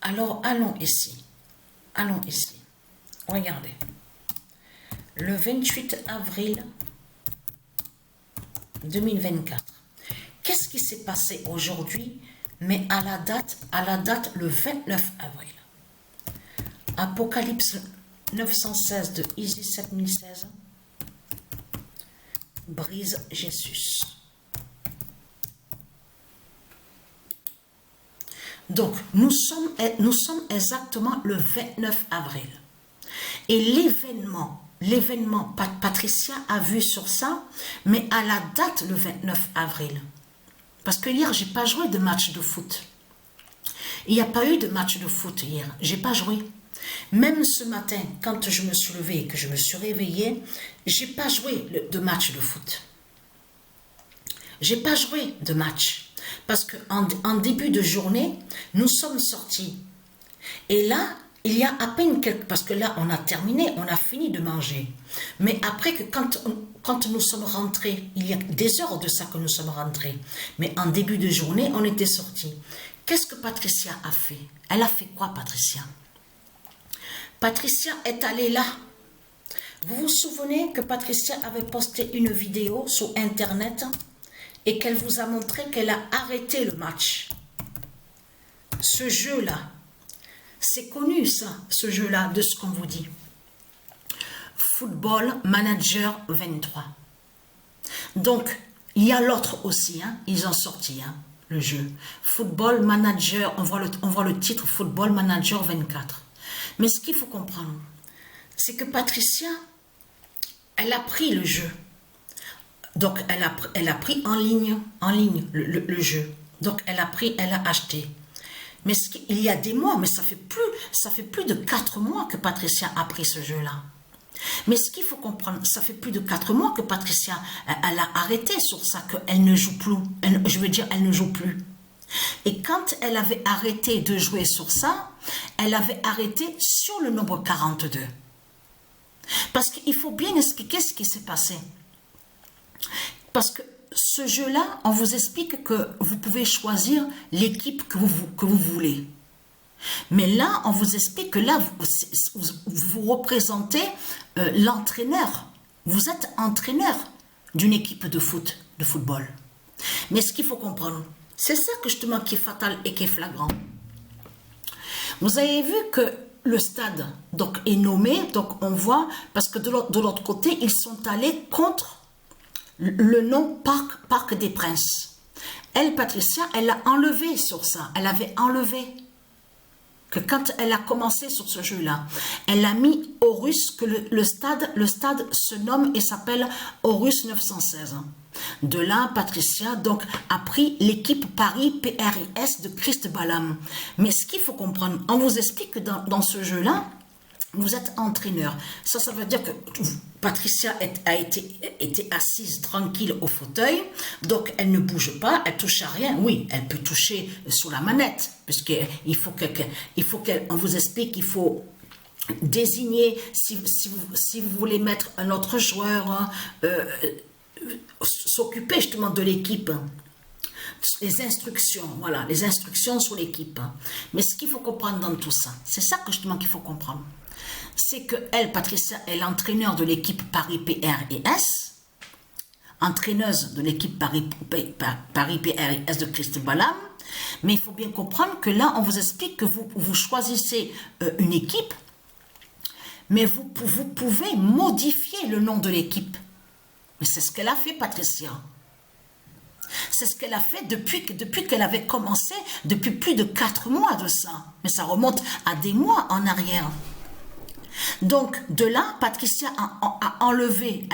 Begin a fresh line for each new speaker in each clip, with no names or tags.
Alors, allons ici. Allons ici. Regardez. Le 28 avril 2024. Qu'est-ce qui s'est passé aujourd'hui, mais à la date le 29 avril. Apocalypse 916 de Easy 7016 brise Jésus. Donc, nous sommes exactement le 29 avril. Et l'événement, Patricia a vu sur ça, mais à la date le 29 avril. Parce que hier, je n'ai pas joué de match de foot. Il n'y a pas eu de match de foot hier. Je n'ai pas joué. Même ce matin, quand je me suis levée et que je me suis réveillée, je n'ai pas joué de match de foot. Je n'ai pas joué de match. Parce qu'en début de journée, nous sommes sortis. Et là, il y a à peine quelques... Parce que là, on a terminé, on a fini de manger. Mais après, quand nous sommes rentrés, il y a des heures de ça que nous sommes rentrés. Mais en début de journée, on était sortis. Qu'est-ce que Patricia a fait? Elle a fait quoi, Patricia? Patricia est allée là. Vous vous souvenez que Patricia avait posté une vidéo sur Internet et qu'elle vous a montré qu'elle a arrêté le match. Ce jeu-là, c'est connu ça, ce jeu-là, de ce qu'on vous dit. Football Manager 23. Donc, il y a l'autre aussi, hein, ils ont sorti le jeu. Football Manager, on voit le titre Football Manager 24. Mais ce qu'il faut comprendre, c'est que Patricia, elle a pris le jeu. Donc, elle a pris en ligne le jeu. Donc, elle a acheté. Mais il y a des mois, mais ça fait plus de 4 mois que Patricia a pris ce jeu-là. Mais ce qu'il faut comprendre, ça fait plus de 4 mois que Patricia, elle a arrêté sur ça, qu'elle ne joue plus. Elle ne joue plus. Et quand elle avait arrêté de jouer sur ça, elle avait arrêté sur le nombre 42. Parce qu'il faut bien expliquer ce qui s'est passé. Parce que ce jeu-là, on vous explique que vous pouvez choisir l'équipe que vous voulez. Mais là, on vous explique que là, vous représentez l'entraîneur. Vous êtes entraîneur d'une équipe de football. Mais ce qu'il faut comprendre, c'est ça que justement qui est fatal et qui est flagrant. Vous avez vu que le stade donc, est nommé, donc on voit, parce que de l'autre côté, ils sont allés contre le nom Parc des Princes. Elle, Patricia, elle a enlevé sur ça. Elle avait enlevé que quand elle a commencé sur ce jeu-là, elle a mis Horus, que le stade se nomme et s'appelle Horus 916. De là, Patricia donc a pris l'équipe Paris PRIS de Christ Balam. Mais ce qu'il faut comprendre, on vous explique que dans ce jeu-là, vous êtes entraîneur. Ça veut dire que Patricia a été assise tranquille au fauteuil, donc elle ne bouge pas, elle touche à rien. Oui, elle peut toucher sur la manette, puisqu'il faut qu'on vous explique qu'il faut désigner, si vous voulez mettre un autre joueur, s'occuper justement de l'équipe. Les instructions, voilà, les instructions sur l'équipe. Mais ce qu'il faut comprendre dans tout ça, c'est ça que justement qu'il faut comprendre. C'est que elle, Patricia, est l'entraîneur de l'équipe Paris PRIS, entraîneuse de l'équipe Paris PRIS de Christ Balam. Mais il faut bien comprendre que là, on vous explique que vous choisissez une équipe, mais vous pouvez modifier le nom de l'équipe. Mais c'est ce qu'elle a fait, Patricia. C'est ce qu'elle a fait depuis qu'elle avait commencé, depuis plus de 4 mois de ça. Mais ça remonte à des mois en arrière. Donc, de là, Patricia a enlevé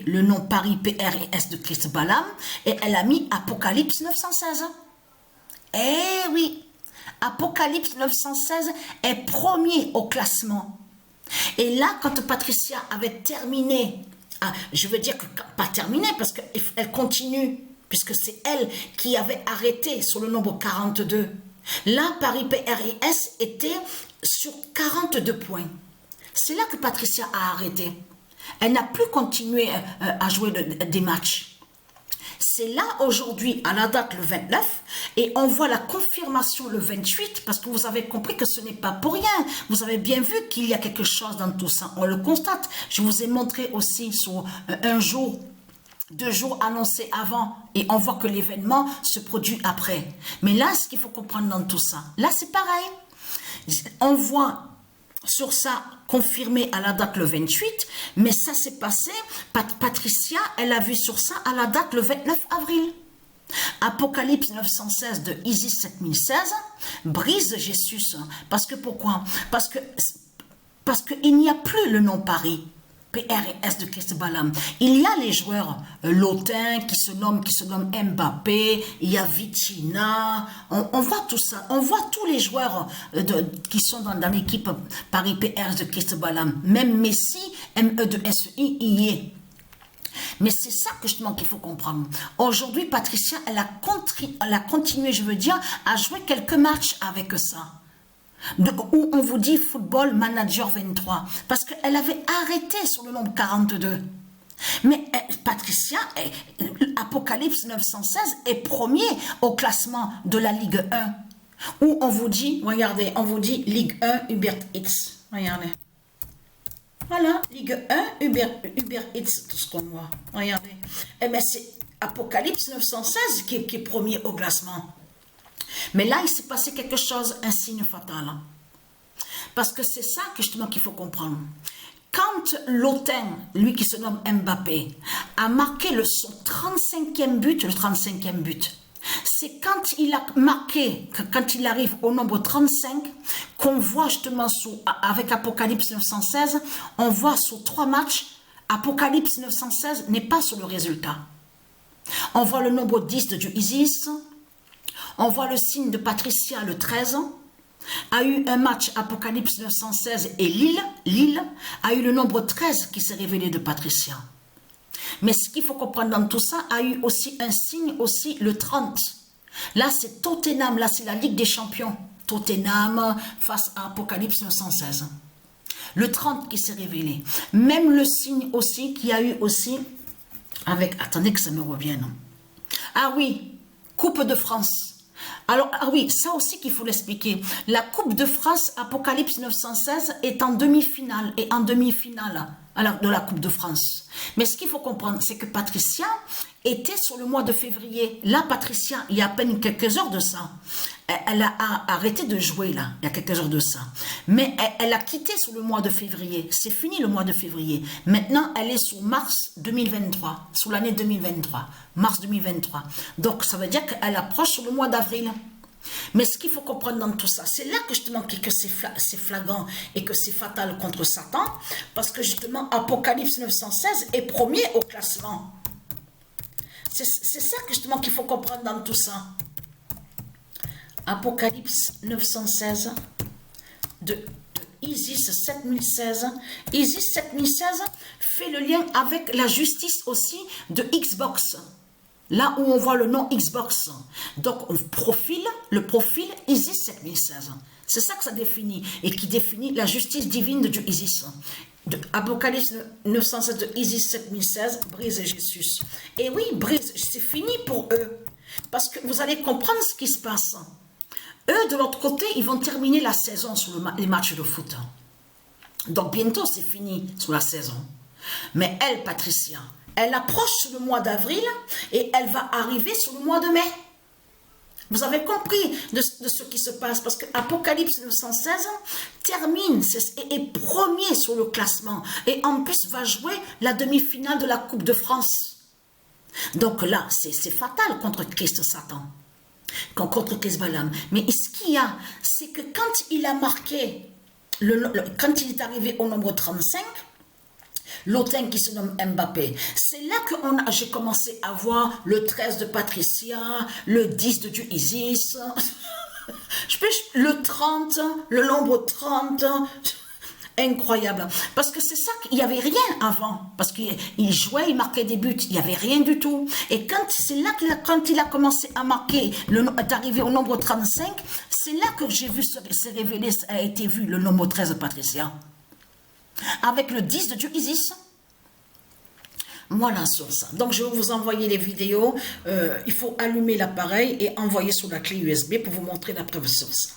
le nom Paris PRIS de Christ Balam et elle a mis Apocalypse 916. Eh oui, Apocalypse 916 est premier au classement. Et là, quand Patricia avait terminé, je veux dire que pas terminé parce qu'elle continue, puisque c'est elle qui avait arrêté sur le nombre 42. Là, Paris PRIS était sur 42 points. C'est là que Patricia a arrêté. Elle n'a plus continué à jouer des matchs. C'est là aujourd'hui, à la date le 29, et on voit la confirmation le 28, parce que vous avez compris que ce n'est pas pour rien. Vous avez bien vu qu'il y a quelque chose dans tout ça. On le constate. Je vous ai montré aussi sur un jour, 2 jours annoncés avant, et on voit que l'événement se produit après. Mais là, ce qu'il faut comprendre dans tout ça, là c'est pareil. On voit sur ça confirmé à la date le 28, mais ça s'est passé, Patricia, elle a vu sur ça à la date le 29 avril. Apocalypse 916 de Isis 7016 brise Jésus. Parce que pourquoi? Parce que il n'y a plus le nom Paris. PRS de Christ Balaam. Il y a les joueurs Lotin qui se nomment Mbappé, il y a Vitina, on voit tout ça, on voit tous les joueurs qui sont dans l'équipe Paris PRS de Christ Balaam, même Messi, ME de SEI, y est. Mais c'est ça que justement qu'il faut comprendre. Aujourd'hui, Patricia, elle a continué, je veux dire, à jouer quelques matchs avec ça. Où on vous dit Football Manager 23, parce qu'elle avait arrêté sur le nombre 42. Mais Patricia, Apocalypse 916 est premier au classement de la Ligue 1, où on vous dit, regardez, on vous dit Ligue 1 Uber Eats, regardez. Voilà, Ligue 1 Uber Eats, tout ce qu'on voit, regardez. Eh bien, c'est Apocalypse 916 qui est premier au classement. Mais là, il s'est passé quelque chose, un signe fatal. Parce que c'est ça que justement qu'il faut comprendre. Quand Lotin, lui qui se nomme Mbappé, a marqué son 35e but, le 35e but, c'est quand il a marqué, quand il arrive au nombre 35, qu'on voit justement avec Apocalypse 916, on voit sur 3 matchs, Apocalypse 916 n'est pas sur le résultat. On voit le nombre 10 de Isis. On voit le signe de Patricia le 13, a eu un match Apocalypse 916 et Lille a eu le nombre 13 qui s'est révélé de Patricia. Mais ce qu'il faut comprendre dans tout ça, a eu aussi un signe aussi le 30. Là c'est Tottenham, là c'est la Ligue des Champions. Tottenham face à Apocalypse 916. Le 30 qui s'est révélé. Même le signe aussi qu'il y a eu aussi avec, attendez que ça me revienne. Ah oui, Coupe de France. Alors, ah oui, ça aussi qu'il faut l'expliquer. La Coupe de France, Apocalypse 916, est en demi-finale et en demi-finale de la Coupe de France. Mais ce qu'il faut comprendre, c'est que Patricia était sur le mois de février. Là, Patricia, il y a à peine quelques heures de ça, elle a arrêté de jouer là, il y a quelques heures de ça. Mais elle a quitté sur le mois de février. C'est fini le mois de février. Maintenant, elle est sur mars 2023, sur l'année 2023, mars 2023. Donc, ça veut dire qu'elle approche sur le mois d'avril. Mais ce qu'il faut comprendre dans tout ça, c'est là que justement que c'est flagrant et que c'est fatal contre Satan, parce que justement, Apocalypse 916 est premier au classement. C'est ça que justement qu'il faut comprendre dans tout ça. Apocalypse 916 de Isis 7016. Isis 7016 fait le lien avec la justice aussi de Xbox. Là où on voit le nom Xbox. Donc on profile le profil Isis 7016. C'est ça que ça définit. Et qui définit la justice divine de Dieu Isis. De Apocalypse 916 de Isis 7016, brise Jésus. Et oui, brise, c'est fini pour eux. Parce que vous allez comprendre ce qui se passe. Eux, de l'autre côté, ils vont terminer la saison sur les matchs de foot. Donc bientôt, c'est fini sur la saison. Mais elle, Patricia, elle approche sur le mois d'avril et elle va arriver sur le mois de mai. Vous avez compris de ce qui se passe, parce que Apocalypse 916 termine et est premier sur le classement. Et en plus va jouer la demi-finale de la Coupe de France. Donc là, c'est fatal contre Christ Satan. Contre Christ Balaam. Mais ce qu'il y a, c'est que quand il a marqué, quand il est arrivé au nombre 35, Lotin qui se nomme Mbappé, c'est là que j'ai commencé à voir le 13 de Patricia, le 10 de Dieu Isis, le 30, le nombre 30, incroyable. Parce que c'est ça qu'il n'y avait rien avant. Parce qu'il jouait, il marquait des buts, il n'y avait rien du tout. Et c'est là que quand il a commencé à marquer, est arrivé au nombre 35, c'est là que j'ai vu se révéler, a été vu le nombre 13 de Patricia. Avec le 10 de Dieu Isis. Voilà sur ça. Donc, je vais vous envoyer les vidéos. Il faut allumer l'appareil et envoyer sur la clé USB pour vous montrer la preuve sur ça.